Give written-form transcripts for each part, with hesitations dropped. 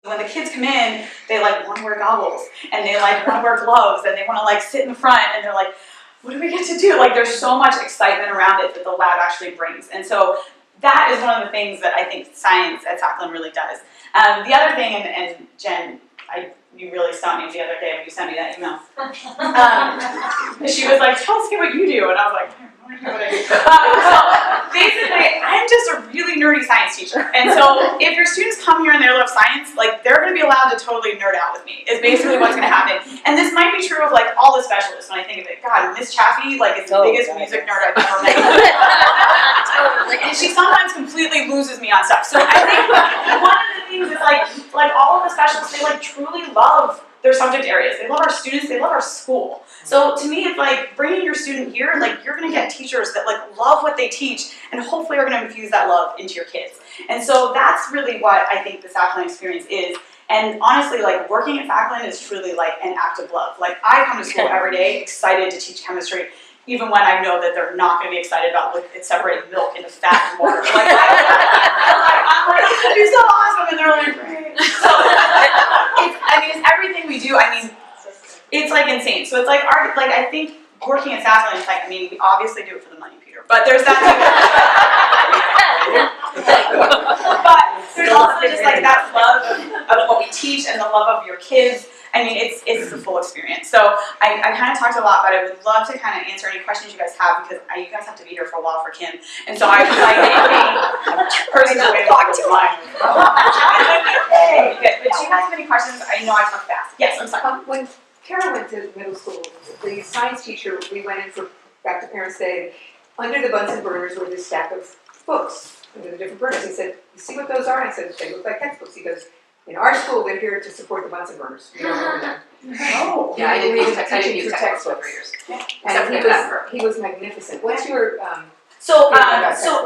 When the kids come in, they like want to wear goggles and they like want to wear gloves and they want to like sit in the front and they're like, what do we get to do? Like there's so much excitement around it that the lab actually brings. And so that is one of the things that I think science at Saklan really does. The other thing, and Jen, you really stunned me the other day when you sent me that email. She was like, tell us what you do. And I was like, I don't know what I do. So basically, I'm just a really nerdy science teacher. And so if your students come here and they love science, like they're going to be allowed to totally nerd out with me, is basically what's going to happen. And this might be true of like all the specialists when I think of it. God, Miss Chaffee, like is the biggest music nerd I've ever met. And she sometimes completely loses me on stuff. So I think one of the things is like all of the specialists, they like truly love their subject areas. They love our students, they love our school. So to me, it's like bringing your student here, like you're gonna get teachers that like love what they teach and hopefully are gonna infuse that love into your kids. And so that's really what I think the Saklan experience is. And honestly, like working at Saklan is truly like an act of love. Like I come to school every day excited to teach chemistry, even when I know that they're not going to be excited about like separating milk into fat and water. Like, I'm like, it's so awesome, and they're like, great. So, it's everything we do. I mean, it's like insane. So it's like I think working at Saklan, it's like, I mean, we obviously do it for the money, Peter, but there's that too. But there's also just like that love of what we teach and the love of your kids. I mean, it's the full experience. So I kind of talked a lot, but I would love to kind of answer any questions you guys have because you guys have to be here for a while for Kim. And so I would like a person to talk to mine. Hey, good. But do you guys have any questions? I know I talk fast. Yes, I'm sorry. When Kara went to middle school, the science teacher, we went in for back to Parents' Day. Under the Bunsen burners were this stack of books under the different burners. He said, "You see what those are?" And I said, "They look like textbooks." He goes, "In our school, we're here to support the Bunsen burners. We don't own them." Oh, yeah, I didn't use textbooks textbooks for years. Yeah. And he was magnificent. What's your So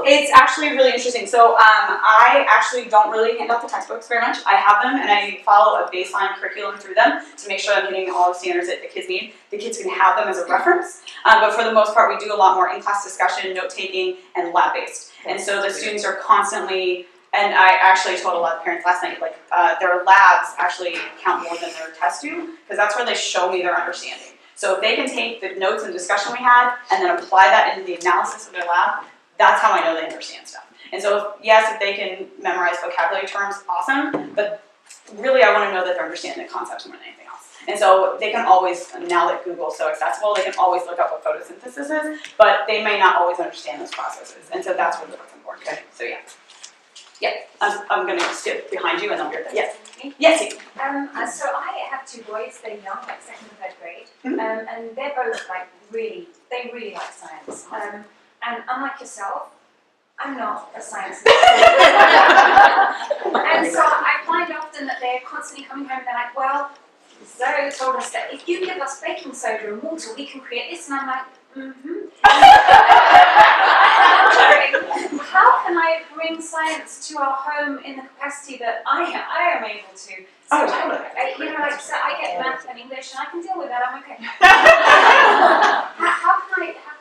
it's actually really interesting. So I actually don't really hand out the textbooks very much. I have them and I follow a baseline curriculum through them to make sure I'm hitting all the standards that the kids need. The kids can have them as a reference, but for the most part, we do a lot more in-class discussion, note-taking, and lab-based. And so the students are constantly, and I actually told a lot of parents last night, like their labs actually count more than their tests do, because that's where they show me their understanding. So if they can take the notes and discussion we had and then apply that into the analysis of their lab, that's how I know they understand stuff. And so yes, if they can memorize vocabulary terms, awesome, but really I want to know that they're understanding the concepts more than anything else. And so they can always, now that Google's so accessible, they can always look up what photosynthesis is, but they may not always understand those processes. And so that's really what's important. Okay. So yeah. Yeah, I'm going to skip behind you and then we'll hear that. Yes. Yes. So I have two boys. They're young, like second and third grade, and they're both like they really like science. And unlike yourself, I'm not a science nerd. And so I find often that they're constantly coming home and they're like, well, Zoe told us that if you give us baking soda and water, we can create this. And I'm like, How can I bring science to our home in the capacity that I am able to? So so I get math and English and I can deal with that. I'm okay. how can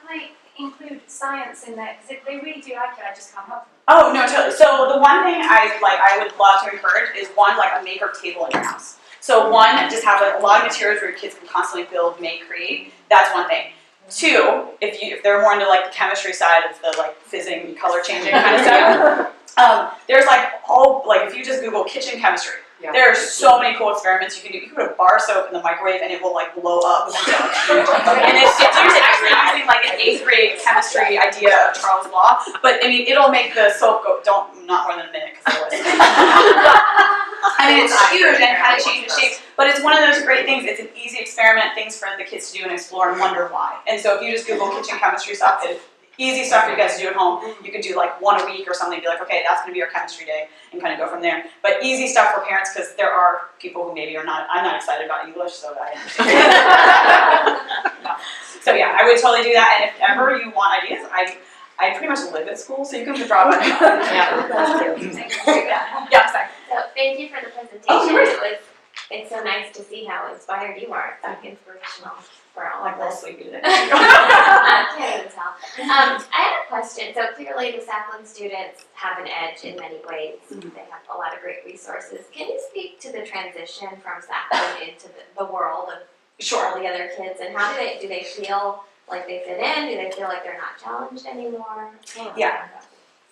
I include science in there? Because if they really do like it, I just can't help them. Oh no, totally. So the one thing I would love to encourage is one, like a maker table in your house. So one, just have like a lot of materials where your kids can constantly build, make, create. That's one thing. Two, if they're more into like the chemistry side of the like fizzing, color changing kind of stuff, there's if you just Google kitchen chemistry, there are so many cool experiments you can do. You can put a bar soap in the microwave and it will like blow up. And it's actually using like an 8th grade chemistry idea of Charles Law, but I mean it'll make the soap go not more than a minute because I mean it's huge and kind of changes shape. But it's one of those great things. It's an easy experiment, things for the kids to do and explore and wonder why. And so if you just Google kitchen chemistry stuff, it's easy stuff for you guys to do at home. You could do like one a week or something. Be like, okay, that's going to be our chemistry day, and kind of go from there. But easy stuff for parents because there are people who maybe are not. I'm not excited about English, so I understand. No. So yeah, I would totally do that. And if ever you want ideas, I pretty much live at school, so you can draw it. Yeah. Sorry. So thank you for the presentation. Oh, It's so nice to see how inspired you are. It's like inspirational. for all Like of a little us. sleepy today. Can't even tell. I have a question. So clearly the Saklan students have an edge in many ways. Mhm. They have a lot of great resources. Can you speak to the transition from Saklan into the world of Sure. all the other kids, and how do they feel like they fit in? Do they feel like they're not challenged anymore? Yeah.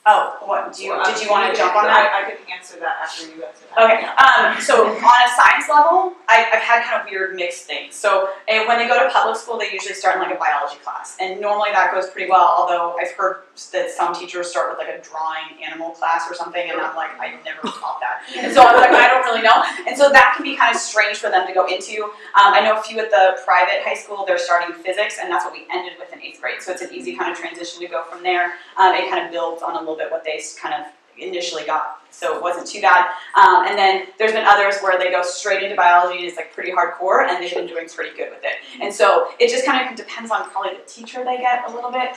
Oh, what, did you want to jump on that? I could answer that after you answer that. Okay, so on a science level, I've had kind of weird mixed things. So when they go to public school, they usually start in like a biology class. And normally that goes pretty well, although I've heard that some teachers start with like a drawing animal class or something, and I'm like, I never taught that. And so I was like, I don't really know. And so that can be kind of strange for them to go into. I know a few at the private high school, they're starting physics, and that's what we ended with in 8th grade. So it's an easy kind of transition to go from there. It kind of builds on a little bit what they kind of initially got, so it wasn't too bad. And then there's been others where they go straight into biology and it's like pretty hardcore, and they've been doing pretty good with it. And so it just kind of depends on probably the teacher they get a little bit.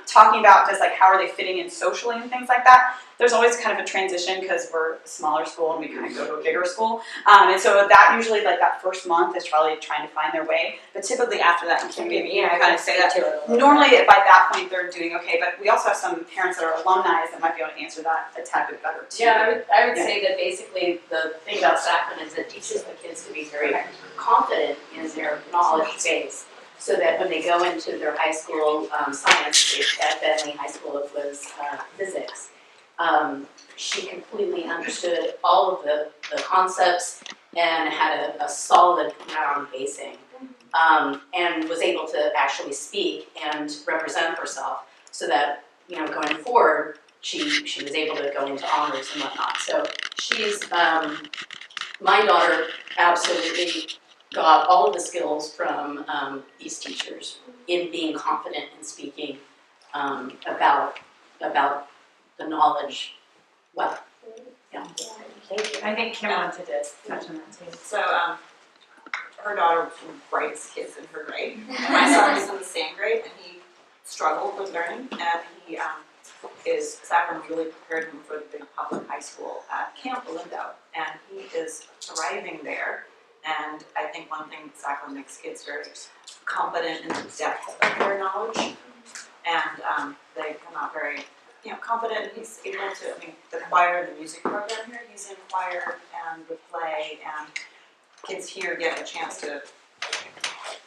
Talking about just like how are they fitting in socially and things like that. There's always kind of a transition because we're a smaller school and we kind of go to a bigger school. And so that usually like that first month is probably trying to find their way. But typically after that, and Kim, maybe you kind of say that too. Normally by that point they're doing okay, but we also have some parents that are alumni that might be able to answer that a tad bit better too. Yeah, I would Yeah. say that basically the thing about Saklan is it teaches the kids to be very confident in their knowledge base, so that when they go into their high school science, at Bentley High School it was physics, she completely understood all of the concepts and had a solid ground basing, and was able to actually speak and represent herself, so that, you know, going forward, she was able to go into honors and whatnot. So she's, my daughter absolutely got all of the skills from these teachers in being confident in speaking about the knowledge. Well, yeah. Thank you. I think Kim wanted to touch on that too. So, her daughter was one of the brightest kids in her grade, and my son was in the same grade, and he struggled with learning, and he Saklan really prepared him for the big public high school at Camp Lindo, and he is thriving there. And I think one thing Saklan makes kids very competent in the depth of their knowledge, and they come out very, you know, confident. And he's able to, I mean, the choir, the music program here, he's in choir and the play, and kids here get a chance to,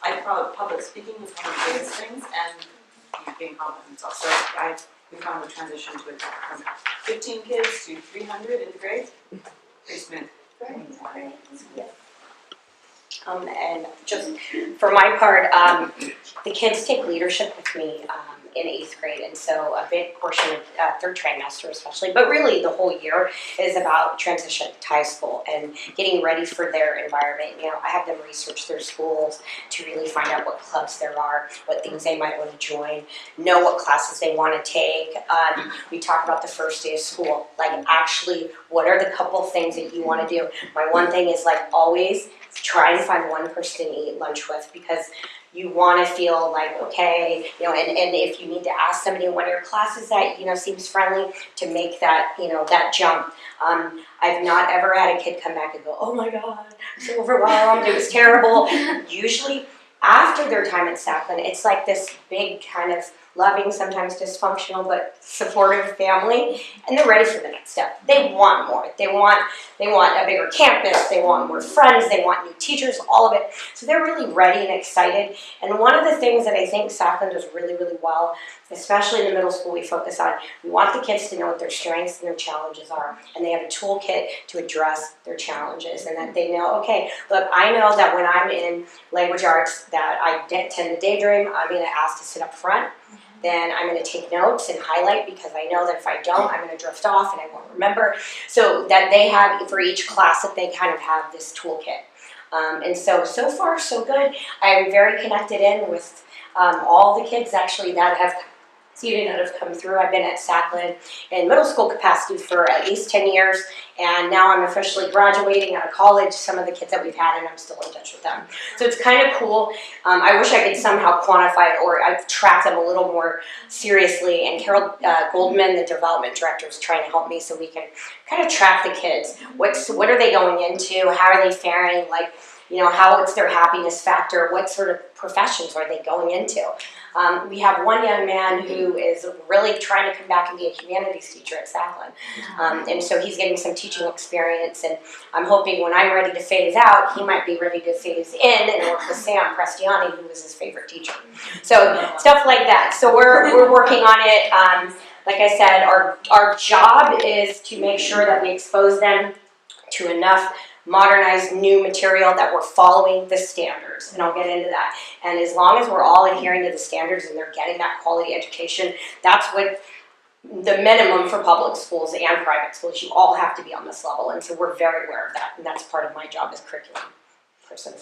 I probably, public speaking is one of the biggest things, and you know, being confident in himself. So we found the transition to from 15 kids to 300 in the grade, pretty smooth. And just for my part, the kids take leadership with me in 8th grade, and so a big portion of 3rd trimester especially, but really the whole year is about transition to high school and getting ready for their environment. You know, I have them research their schools to really find out what clubs there are, what things they might want to join, know what classes they want to take. We talk about the first day of school, like actually what are the couple things that you want to do. My one thing is like always try and find one person to eat lunch with, because you want to feel like, okay, you know, and if you need to ask somebody in one of your classes that, you know, seems friendly, to make that, you know, that jump. I've not ever had a kid come back and go, oh my God, I'm so overwhelmed, it was terrible. Usually after their time at Saklan, it's like this big kind of loving, sometimes dysfunctional, but supportive family, and they're ready for the next step. They want more. They want a bigger campus, they want more friends, they want new teachers, all of it. So they're really ready and excited. And one of the things that I think Saklan does really, really well, especially in the middle school, we focus on, we want the kids to know what their strengths and their challenges are, and they have a toolkit to address their challenges, and that they know, okay, look, I know that when I'm in language arts that I tend to daydream, I'm going to ask to sit up front. Then I'm going to take notes and highlight, because I know that if I don't, I'm going to drift off and I won't remember. So that they have, for each class, that they kind of have this toolkit. And so far, so good. I'm very connected in with all the kids actually that have come through. I've been at Saklan in middle school capacity for at least 10 years, and now I'm officially graduating out of college. Some of the kids that we've had, and I'm still in touch with them. So it's kind of cool. I wish I could somehow quantify it, or I've tracked them a little more seriously, and Carol Goldman, the development director, is trying to help me so we can kind of track the kids. What are they going into? How are they faring? Like, how it's their happiness factor, what sort of professions are they going into. We have one young man who is really trying to come back and be a humanities teacher at Saklan. And so he's getting some teaching experience, and I'm hoping when I'm ready to phase out, he might be ready to phase in and work with Sam Prestiani, who was his favorite teacher. So stuff like that. So we're working on it. Like I said, our job is to make sure that we expose them to enough modernized new material that we're following the standards, and I'll get into that. And as long as we're all adhering to the standards and they're getting that quality education, that's what the minimum for public schools and private schools. You all have to be on this level, and so we're very aware of that, and that's part of my job as curriculum person.